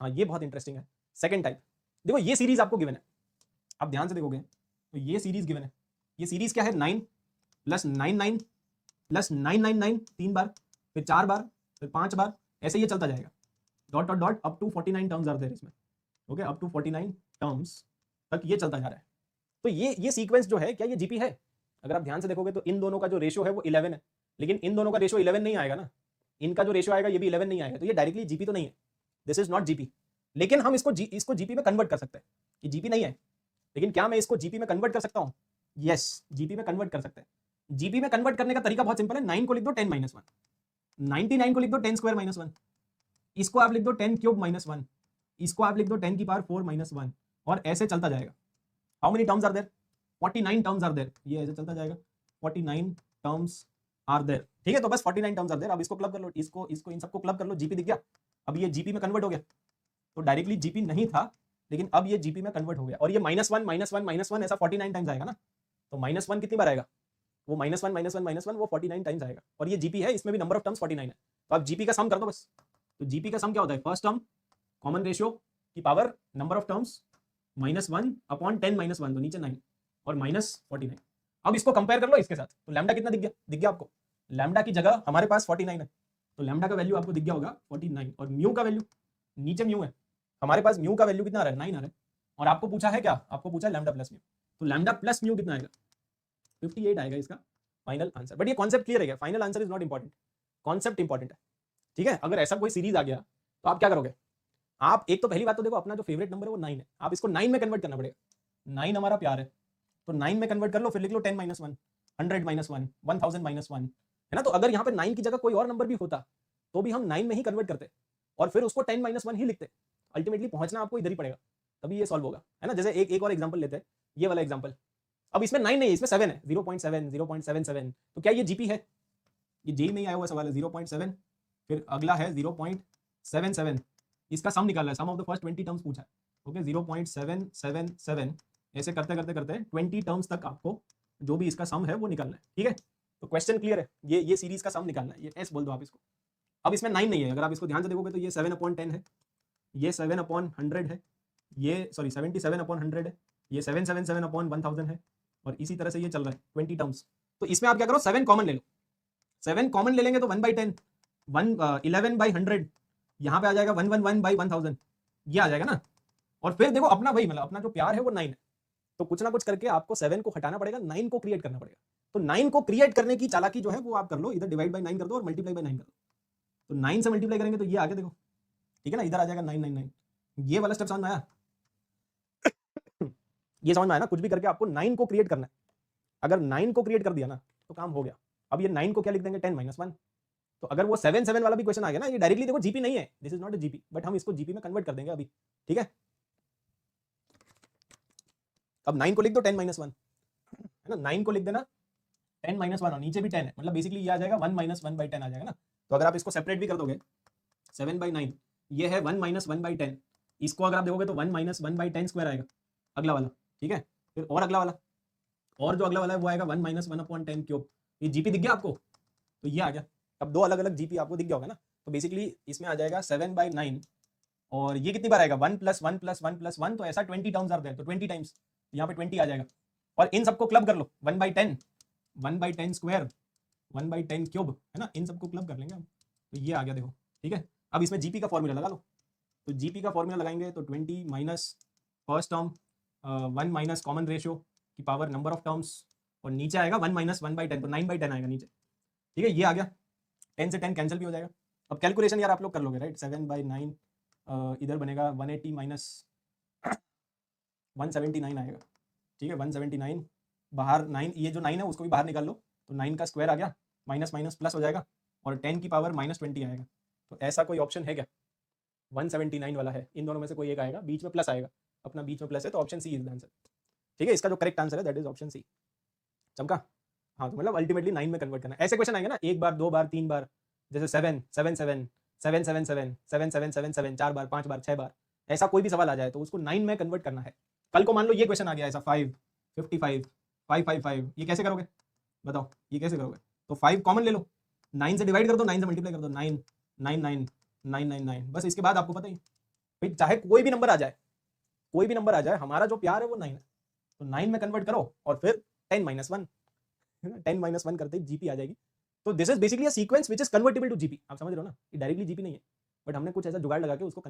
हाँ ये बहुत इंटरेस्टिंग है। सेकंड टाइप, देखो ये सीरीज आपको गिवन है, आप ध्यान से देखोगे तो ये सीरीज गिवन है। ये सीरीज क्या है, 9 प्लस 9 प्लस 9 3 बार, फिर 4 बार, फिर 5 बार, ऐसे ये चलता जाएगा dot dot dot up to 49 terms are there इसमें। ओके, अप टू 49 टर्म्स तक ये चलता जा रहा है। तो ये सीक्वेंस जो है, क्या ये जीपी है? अगर आप ध्यान से देखोगे तो इन दोनों का जो रेशियो है वो 11 है, लेकिन इन दोनों का रेशियो 11 नहीं आएगा ना, इनका जो रेशियो आएगा ये भी 11 नहीं आएगा, तो ये डायरेक्टली जीपी तो नहीं है, दिस इज नॉट जीपी। लेकिन हम इसको जीपी में कन्वर्ट कर सकते हैं। ये जीपी नहीं है, लेकिन क्या मैं इसको जीपी में कन्वर्ट कर सकता हूँ? यस, जीपी में कन्वर्ट कर सकते हैं। जीपी में कन्वर्ट करने का तरीका बहुत सिंपल है, 9 को लिख दो 10 - 1, 99 को लिख दो 10 स्क्वायर - 1, इसको आप लिख दो 10 क्यूब -1, इसको आप लिख दो 10 की पावर 4 - 1, और ऐसे चलता जाएगा। How many terms are there? 49 terms are there, ये ऐसे चलता जाएगा, 49 टर्म्स आर देयर। ठीक है, तो बस 49 टर्म्स आर देयर। अब इसको क्लब कर लो, इसको इन सबको क्लब कर लो, जीपी दिख गया। अब ये जीपी में कन्वर्ट हो गया, तो डायरेक्टली जीपी नहीं था, लेकिन अब ये जीपी में कन्वर्ट हो गया। और ये -1 -1 -1 ऐसा 49 टाइम्स आएगा ना, तो -1 कितनी बार आएगा? वो -1 -1 -1 वो 49 टाइम्स आएगा। और ये जीपी है, इसमें भी नंबर ऑफ टर्म्स 49 है, तो आप जीपी का सम कर दो बस। तो जीपी का सम क्या होता है? फर्स्ट टर्म कॉमन रेशियो की power number of terms -1 upon 10 - 1, तो नीचे 9 और -49। अब इसको कंपेयर कर लो इसके साथ, तो लैम्डा कितना दिख गया? दिख गया आपको? लैम्डा की जगह हमारे पास 49 है, तो लैम्डा का वैल्यू आपको दिख गया होगा 49, और म्यू का वैल्यू नीचे म्यू है, हमारे पास म्यू का वैल्यू कितना आ रहा है? 9 आ रहा है। और आपको पूछा है क्या? आपको पूछा है लैम्डा प्लस म्यू, तो लैम्डा प्लस म्यू कितना आएगा? 58 आएगा इसका फाइनल आंसर। बट ये कॉन्सेप्ट क्लियर है क्या? Final answer is not important, concept important है। ठीक है, अगर ऐसा कोई सीरीज आ गया तो आप क्या करोगे? आप एक तो पहली बात तो देखो, अपना जो फेवरेट नंबर है वो 9 है, आप इसको 9 में कन्वर्ट करना पड़ेगा। 9 हमारा प्यार है, तो 9 में कन्वर्ट कर लो, फिर लिख लो 10 - 1, 100 - 1, 1000 - 1, है ना। तो अगर यहाँ पे 9 की जगह कोई और नंबर भी होता तो भी हम 9 में ही कन्वर्ट करते और फिर उसको 10 - 1 ही लिखते। अल्टीमेटली पहुंचना आपको इधर ही पड़ेगा, तभी ये सॉल्व होगा, है ना। जैसे एक और एग्जांपल लेते हैं, ये वाला एग्जांपल। अब इसमें 9 नहीं है, इसमें 7 है, 0.7 0.77, तो क्या ये जीपी है? ये जेई में ही आया हुआ सवाल है, 0.7, फिर अगला है 0.77, इसका सम निकालना है, सम ऑफ द फर्स्ट 20 टर्म्स पूछा है। ओके, 0.777, ऐसे करते करते करते 20 टर्म्स तक आपको जो भी इसका सम है वो निकालना है। ठीक है, तो क्वेश्चन क्लियर है, ये सीरीज का सम निकालना है, ये एस बोल दो आप इसको। अब इसमें 9 नहीं है, अगर आप इसको ध्यान से देखोगे तो ये 7/10 है, ये 7/100 है, ये सॉरी 77/100 है, ये 777/1000 है, और इसी तरह से ये चल रहा है 20 टर्म्स। तो इसमें आप क्या करो, 7 कॉमन ले लो, 7 कॉमन ले लेंगे तो 1/10, 11/100, यहाँ पे आ जाएगा 111/1000, ये आ जाएगा ना। और फिर देखो अपना वही, मतलब अपना जो प्यार है वो 9 है, तो कुछ ना कुछ करके आपको 7 को हटाना पड़ेगा, 9 को क्रिएट करना पड़ेगा। तो 9 को क्रिएट करने की चालाकी जो है वो आप कर लो, इधर डिवाइड बाय 9 कर दो और मल्टीप्लाई बाय 9 कर दो। तो 9 से मल्टीप्लाई करेंगे तो ये आगे देखो, ठीक है ना, इधर आ जाएगा 999। ये वाला स्टेप समझ में आया? ये समझ में आया ना, कुछ भी करके आपको 9 को क्रिएट करना है। अगर 9 को क्रिएट कर दिया ना तो काम हो गया। अब ये 9 को क्या लिख देंगे? 10 - 1। तो अगर वो 7 वाला भी क्वेश्चन आ गया ना, ये डायरेक्टली देखो जीपी नहीं है, this is not a GP, but हम इसको जीपी में कन्वर्ट कर देंगे अभी। ठीक है, अब 9 को लिख दो 10 - 1, है ना, 9 को लिख देना 10 - 1, और नीचे भी 10 है, मतलब बेसिकली ये आ जाएगा 1 - 1/10 आ जाएगा ना। तो अगर आप इसको सेपरेट भी कर दोगे, 7/9, ये है 1 - 1/10, इसको अगर आप देखोगे तो 1 - 1/10 स्क्वायर आएगा अगला वाला। ठीक है, फिर और अगला वाला, और जो अगला वाला है वो आएगा 1 - 1/10 क्यूब। ये जीपी दिख गया आपको? तो ये आ गया। अब दो अलग अलग जीपी आपको दिख गया होगा ना, तो बेसिकली इसमें आ जाएगा 7/9, और ये कितनी बार आएगा? 1 + 1 + 1 + 1, तो ऐसा 20 टर्म्स आर देयर, तो 20 टाइम्स यहाँ पे 20 आ जाएगा। और इन सबको क्लब कर लो, 1/10, 1/10 स्क्वायर, 1/10 क्यूब, है ना, इन सबको क्लब कर लेंगे हम, तो ये आ गया देखो। ठीक है, अब इसमें जीपी का फॉर्मूला लगा लो, तो जीपी का फॉर्मूला लगाएंगे तो 20 minus first term 1 minus common ratio की पावर नंबर ऑफ टर्म्स, और नीचे आएगा 1 - 1/10, तो 9/10 आएगा नीचे। ठीक है, ये आ गया, 10 से 10 कैंसिल भी हो जाएगा। अब कैलकुलेशन यार आप लोग कर लोगे, राइट। 7/9 इधर बनेगा 180 माइनस 179 आएगा। ठीक है, 179 बाहर 9, ये जो 9 है उसको भी बाहर निकाल लो, तो 9 का स्क्वायर आ गया, माइनस माइनस प्लस हो जाएगा, और 10 की पावर -20 आएगा। तो ऐसा कोई ऑप्शन है क्या? 179 वाला है, इन दोनों में से कोई एक आएगा, बीच में प्लस आएगा, अपना बीच में प्लस है, तो option C is the answer. ठीक है, इसका जो करेक्ट आंसर है दैट इज ऑप्शन सी। चमका? हाँ, तो मतलब अल्टीमेटली 9 में कन्वर्ट करना है। ऐसे क्वेश्चन आएंगे ना, एक बार, दो बार, तीन बार, जैसे 7 7 7 7 7 7 7 7 7 7, 4 बार, 5 बार, 6 बार, ऐसा कोई भी सवाल आ जाए तो उसको 9 में कन्वर्ट करना है। कल को मान लो ये क्वेश्चन आ गया ऐसा 5 55 555, ये कैसे करोगे बताओ, ये कैसे करोगे? तो 5 कॉमन ले लो, 9 से डिवाइड कर दो, 9 से मल्टीप्लाई कर दो, 9 9 9 9 9 9, बस इसके बाद आपको पता ही भाई चाहे कोई भी नंबर आ जाए, कोई भी नंबर आ जाए, हमारा जो प्यार है वो 9 है, तो 9 में कन्वर्ट करो और फिर 10 - 1, 10 - 1 करते ही जीपी आ जाएगी। तो this is basically a sequence which is convertible to GP. आप समझ रहे हो ना, ये डायरेक्टली जीपी नहीं है, बट हमने कुछ ऐसा जुगाड़ लगा के उसको